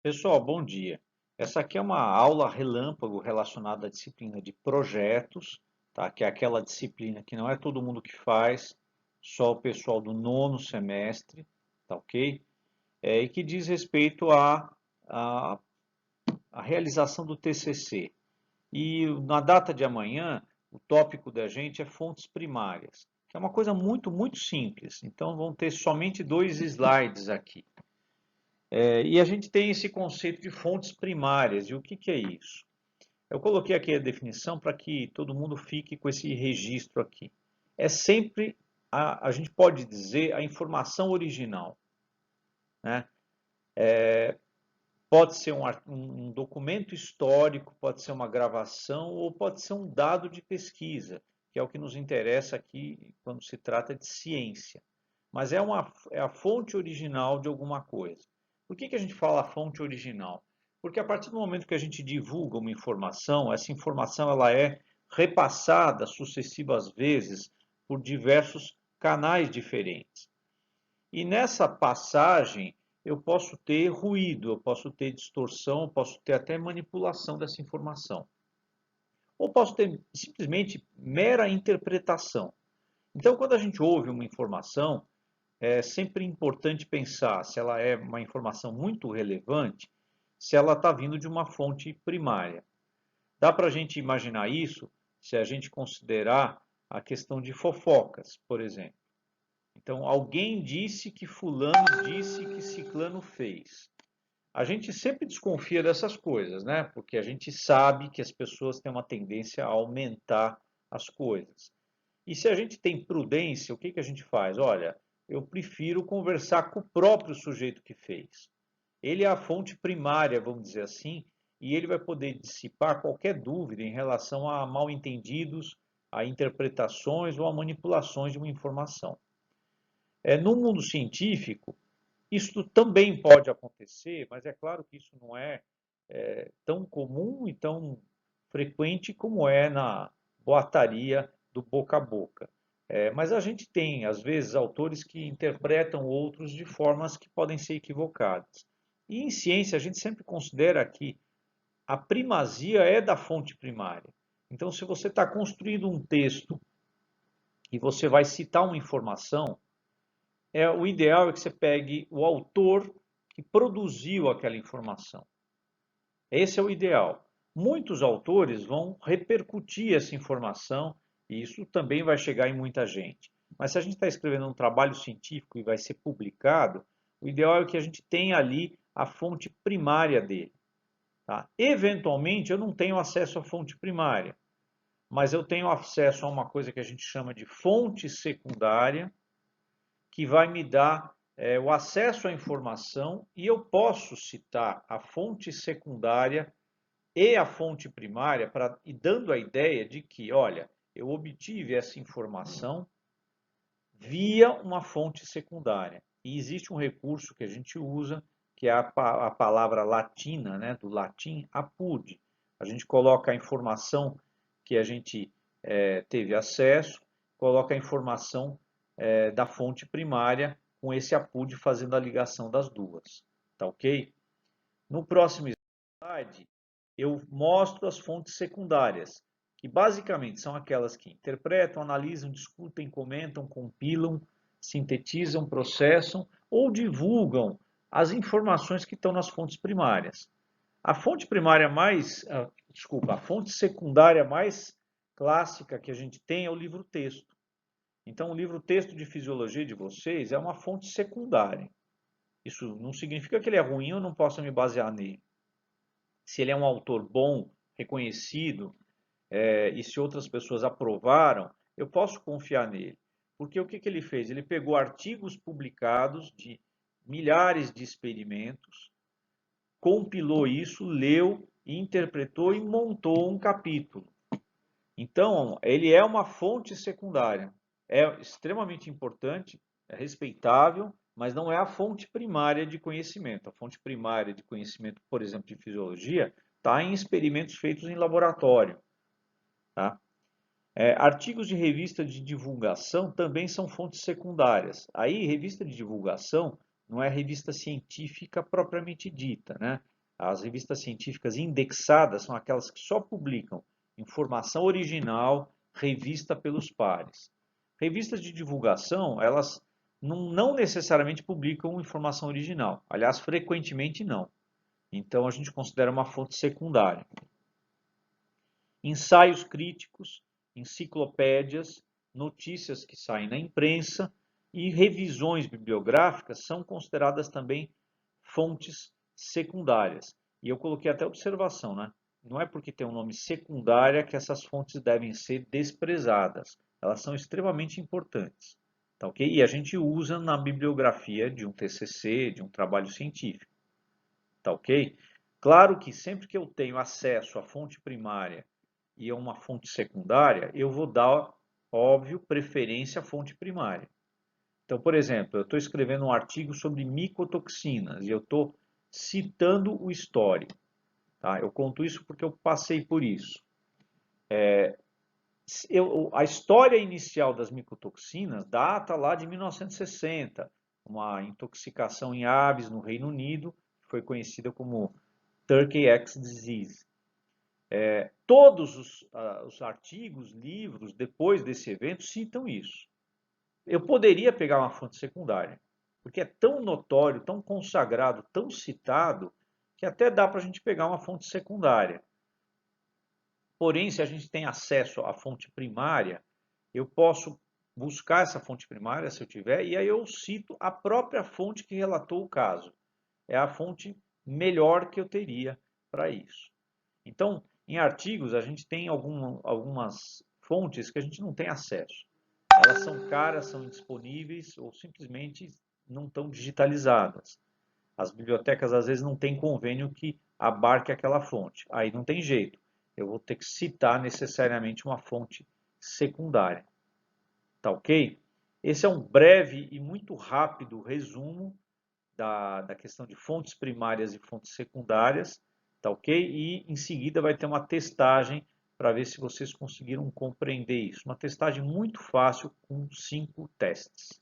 Pessoal, bom dia. Essa aqui é uma aula relâmpago relacionada à disciplina de projetos, tá? Que é aquela disciplina que não é todo mundo que faz, só o pessoal do nono semestre, tá ok? E que diz respeito à, à realização do TCC. E na data de amanhã, o tópico da gente é fontes primárias, que é uma coisa muito simples. Então, vão ter somente dois slides aqui. E a gente tem esse conceito de fontes primárias. E o que é isso? Eu coloquei aqui a definição para que todo mundo fique com esse registro aqui. É sempre, a gente pode dizer, a informação original, né? Pode ser um documento histórico, pode ser uma gravação ou pode ser um dado de pesquisa, que é o que nos interessa aqui quando se trata de ciência. Mas é a fonte original de alguma coisa. Por que a gente fala fonte original? Porque a partir do momento que a gente divulga uma informação, essa informação ela é repassada sucessivas vezes por diversos canais diferentes. E nessa passagem eu posso ter ruído, eu posso ter distorção, eu posso ter até manipulação dessa informação. Ou posso ter simplesmente mera interpretação. Então, quando a gente ouve uma informação, é sempre importante pensar se ela é uma informação muito relevante, se ela está vindo de uma fonte primária. Dá para a gente imaginar isso se a gente considerar a questão de fofocas, por exemplo. Então, alguém disse que fulano disse que ciclano fez. A gente sempre desconfia dessas coisas, né? Porque a gente sabe que as pessoas têm uma tendência a aumentar as coisas. E se a gente tem prudência, o que a gente faz? Olha, eu prefiro conversar com o próprio sujeito que fez. Ele é a fonte primária, vamos dizer assim, e ele vai poder dissipar qualquer dúvida em relação a mal-entendidos, a interpretações ou a manipulações de uma informação. No mundo científico, isso também pode acontecer, mas é claro que isso não é tão comum e tão frequente como é na boataria do boca a boca. Mas a gente tem, às vezes, autores que interpretam outros de formas que podem ser equivocadas. E em ciência, a gente sempre considera que a primazia é da fonte primária. Então, se você está construindo um texto e você vai citar uma informação, o ideal é que você pegue o autor que produziu aquela informação. Esse é o ideal. Muitos autores vão repercutir essa informação e isso também vai chegar em muita gente. Mas se a gente está escrevendo um trabalho científico e vai ser publicado, o ideal é que a gente tenha ali a fonte primária dele. Tá? Eventualmente, eu não tenho acesso à fonte primária, mas eu tenho acesso a uma coisa que a gente chama de fonte secundária, que vai me dar o acesso à informação e eu posso citar a fonte secundária e a fonte primária e dando a ideia de que, olha, eu obtive essa informação via uma fonte secundária. E existe um recurso que a gente usa, que é a palavra latina, né, do latim, apud. A gente coloca a informação que a gente teve acesso, coloca a informação da fonte primária com esse apud fazendo a ligação das duas. Tá ok? No próximo slide, eu mostro as fontes secundárias, que basicamente são aquelas que interpretam, analisam, discutem, comentam, compilam, sintetizam, processam ou divulgam as informações que estão nas fontes primárias. A fonte primária a fonte secundária mais clássica que a gente tem é o livro-texto. Então, o livro-texto de fisiologia de vocês é uma fonte secundária. Isso não significa que ele é ruim, eu não posso me basear nele. Se ele é um autor bom, reconhecido, e se outras pessoas aprovaram, eu posso confiar nele. Porque o que ele fez? Ele pegou artigos publicados de milhares de experimentos, compilou isso, leu, interpretou e montou um capítulo. Então, ele é uma fonte secundária. É extremamente importante, é respeitável, mas não é a fonte primária de conhecimento. A fonte primária de conhecimento, por exemplo, de fisiologia, está em experimentos feitos em laboratório. Tá? Artigos de revista de divulgação também são fontes secundárias. Aí, revista de divulgação, não é revista científica propriamente dita, né? As revistas científicas indexadas são aquelas que só publicam informação original revista pelos pares. Revistas de divulgação, elas não necessariamente publicam informação original. Aliás, frequentemente não. Então, a gente considera uma fonte secundária. Ensaios críticos, enciclopédias, notícias que saem na imprensa e revisões bibliográficas são consideradas também fontes secundárias. E eu coloquei até observação, né? Não é porque tem um nome secundária que essas fontes devem ser desprezadas. Elas são extremamente importantes, tá ok? E a gente usa na bibliografia de um TCC, de um trabalho científico, tá ok? Claro que sempre que eu tenho acesso à fonte primária e a uma fonte secundária, eu vou dar, óbvio, preferência à fonte primária. Então, por exemplo, eu estou escrevendo um artigo sobre micotoxinas e eu estou citando o histórico. Tá? Eu conto isso porque eu passei por isso. A história inicial das micotoxinas data lá de 1960, uma intoxicação em aves no Reino Unido, que foi conhecida como Turkey Egg Disease. Todos os artigos, livros, depois desse evento, citam isso. Eu poderia pegar uma fonte secundária, porque é tão notório, tão consagrado, tão citado, que até dá para a gente pegar uma fonte secundária. Porém, se a gente tem acesso à fonte primária, eu posso buscar essa fonte primária, se eu tiver, e aí eu cito a própria fonte que relatou o caso. É a fonte melhor que eu teria para isso. Então, em artigos, a gente tem algumas fontes que a gente não tem acesso. Elas são caras, são indisponíveis ou simplesmente não estão digitalizadas. As bibliotecas às vezes não têm convênio que abarque aquela fonte. Aí não tem jeito. Eu vou ter que citar necessariamente uma fonte secundária. Tá ok? Esse é um breve e muito rápido resumo da questão de fontes primárias e fontes secundárias, tá ok? E em seguida vai ter uma testagem para ver se vocês conseguiram compreender isso. Uma testagem muito fácil com 5 testes.